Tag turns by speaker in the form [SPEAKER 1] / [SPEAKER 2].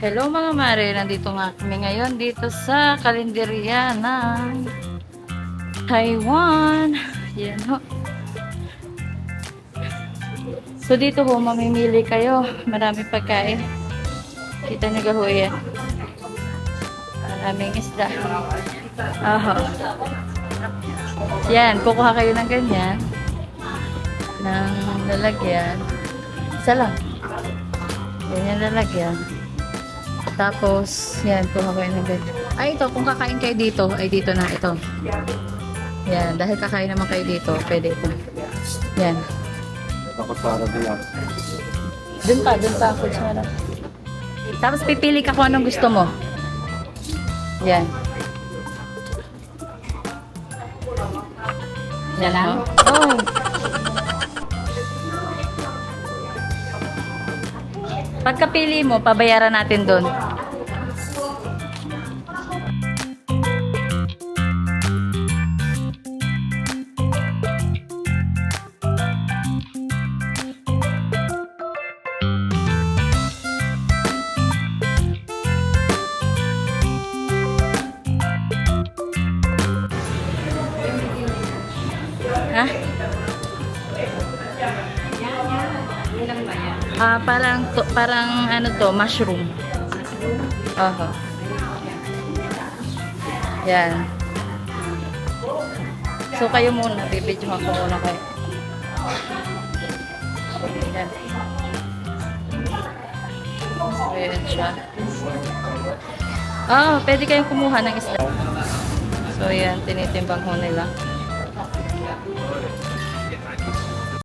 [SPEAKER 1] Hello mga mare, nandito nga kami ngayon dito sa kalenderya ng Taiwan. Yan ho. So dito ho, mamimili kayo. Maraming pagkain. Kita nyo ga ho yan. Maraming isda. Aha. Yan, kukuha kayo ng ganyan. Ng lalagyan. Isa lang. Ganyan lalagyan. Tapos, yan, kuha kayo ng ganyan. Ay, ito, kung kakain kayo dito, ay dito na, ito. Yan, dahil kakain naman kayo dito, pwede ito. Yan.
[SPEAKER 2] Takot para bilang.
[SPEAKER 1] Dun pa, coach mo lang. Tapos, pipili ka kung anong gusto mo. Yan. Yan lang? Oh. Pagkapili mo, pabayaran natin doon. Ha? Parang ano to, mushroom. Oho. Yan. So kayo muna, bibidyohan ko muna kayo. Yan. So yan siya. Pwede kayong kumuha ng isda. So yan, tinitimbang ho nila.